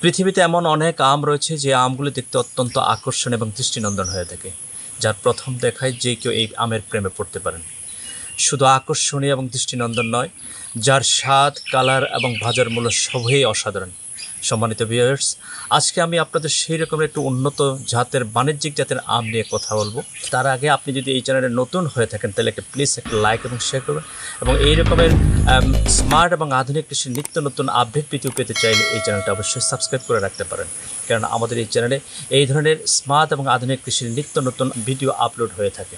পৃথিবীতে এমন অনেক আম রয়েছে যে আমগুলো দেখতে অত্যন্ত আকর্ষণীয় এবং দৃষ্টিনন্দন হয়ে থাকে, যার প্রথম দেখায় যে কেউ এই আমের প্রেমে পড়তে পারেন। শুধু আকর্ষণীয় এবং দৃষ্টিনন্দন নয়, যার স্বাদ, কালার এবং ভাজার মূল্য সবই অসাধারণ। সম্মানিত ভিউয়ার্স, আজকে আমি আপনাদের সেই রকমের একটু উন্নত জাতের, বাণিজ্যিক জাতের আম নিয়ে কথা বলবো। তার আগে আপনি যদি এই চ্যানেলে নতুন হয়ে থাকেন তাহলে প্লিজ একটা লাইক এবং শেয়ার করবেন, এবং এই রকমের স্মার্ট এবং আধুনিক কৃষির নিত্য নতুন আপডেট ভিডিও পেতে চাইলে এই চ্যানেলটা অবশ্যই সাবস্ক্রাইব করে রাখতে পারেন, কারণ আমাদের এই চ্যানেলে এই ধরনের স্মার্ট এবং আধুনিক কৃষির নিত্য নতুন ভিডিও আপলোড হয়ে থাকে।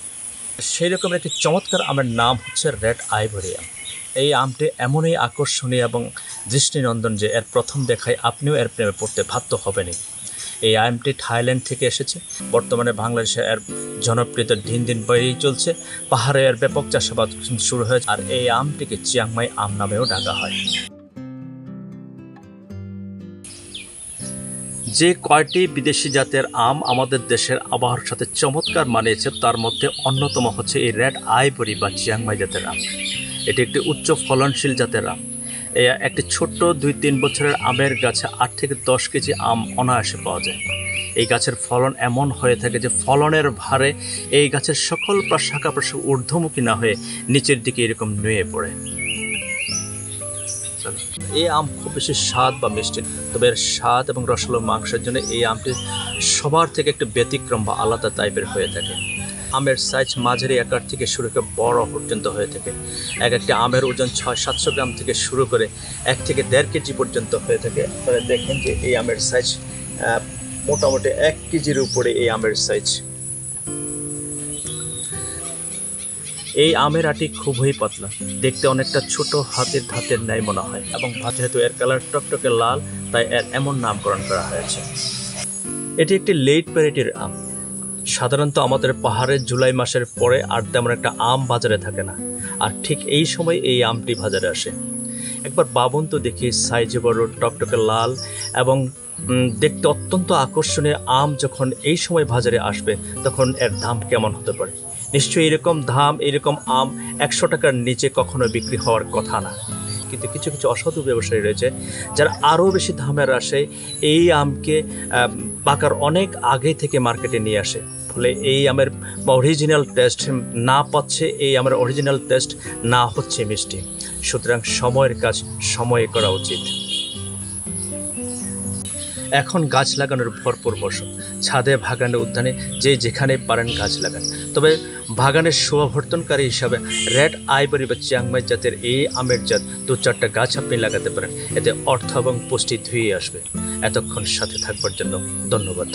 সেই রকমের একটি চমৎকার আমের নাম হচ্ছে রেড আইভরি আম। এই আমটি এমনই আকর্ষণীয় এবং দৃষ্টিনন্দন যে এর প্রথম দেখায় আপনিও এর প্রেমে পড়তে বাধ্য হবেনই। এই আমটি থাইল্যান্ড থেকে এসেছে। বর্তমানে বাংলাদেশে এর জনপ্রিয়তা দিন দিন বেড়েই চলছে। পাহাড়ে এর ব্যাপক চাষাবাদ শুরু হয়েছে, আর এই আমটিকে চিয়াংমাই আম নামেও ডাকা হয়। যে কয়টি বিদেশি জাতের আম আমাদের দেশের আবহাওয়ার সাথে চমৎকার মানিয়েছে, তার মধ্যে অন্যতম হচ্ছে এই রেড আইভরি বা চিয়াংমাই জাতের আম। এটি একটি উচ্চ ফলনশীল জাতের আম। একটি ছোট্ট 2-3 বছরের আমের গাছে 8 থেকে 10 কেজি আম অনায়াসে পাওয়া যায়। এই গাছের ফলন এমন হয়ে থাকে যে ফলনের ভারে এই গাছের সকল শাখা প্রশাখা ঊর্ধ্বমুখী না হয়ে নিচের দিকে এরকম নুয়ে পড়ে। এই আম খুব বেশি স্বাদ বা মিষ্টি, তবে এর স্বাদ এবং রসালো মাংসের জন্য এই আমটি সবার থেকে একটু ব্যতিক্রম বা আলাদা টাইপের হয়ে থাকে। আমের সাইজ মাঝারি আকার থেকে শুরু করে বড় পর্যন্ত হয়ে থাকে। একটি আমের ওজন 600-700 গ্রাম থেকে শুরু করে 1 থেকে 1.5 কেজি পর্যন্ত হয়ে থাকে। আপনারা দেখেন যে এই আমের সাইজ মোটামুটি 1 কেজির উপরে এই আমের সাইজ। এই আমের আটি খুবই পাতলা, দেখতে অনেকটা ছোট হাতের ধাতের ন্যায় মনে হয়, এবং যেহেতু এর কালার টকটকে লাল, তাই এর এমন নামকরণ করা হয়েছে। এটি একটি লেট ভ্যারাইটির আম। সাধারণত আমাদের পাহাড়ের জুলাই মাসের পরে আর তেমন একটা আম বাজারে থাকে না, আর ঠিক এই সময় এই আমটি বাজারে আসে। একবার ভাবুন তো দেখি, সাইজে বড়, টকটকে লাল এবং দেখতে অত্যন্ত আকর্ষণীয় আম যখন এই সময় বাজারে আসবে, তখন এর দাম কেমন হতে পারে। নিশ্চয়ই এরকম আম 100 টাকার নিচে কখনো বিক্রি হওয়ার কথা না। কিন্তু কিছু কিছু অসাধু ব্যবসায়ী রয়েছে যারা আরও বেশি দামের আশায় এই আমকে পাকার অনেক আগে থেকে মার্কেটে নিয়ে আসে। ফলে এই আমের অরিজিনাল টেস্ট না পাচ্ছে, এই আমের অরিজিনাল টেস্ট না হচ্ছে মিষ্টি। সুতরাং সময়ের কাজ সময়ে করা উচিত। এখন গাছ লাগানোর ভরপুর মৌসুম। ছাদে, বাগানে, উদ্যানে যে যেখানে পারেন গাছ লাগান। তবে বাগানের শোভাবর্ধনকারী হিসাবে রেড আইভরি বা চিয়াংমাই জাতের এই আমের জাত 2-4টা গাছ আপনি লাগাতে পারেন। এতে অর্থ এবং পুষ্টি ধুয়ে আসবে। এতক্ষণ সাথে থাকবার জন্য ধন্যবাদ।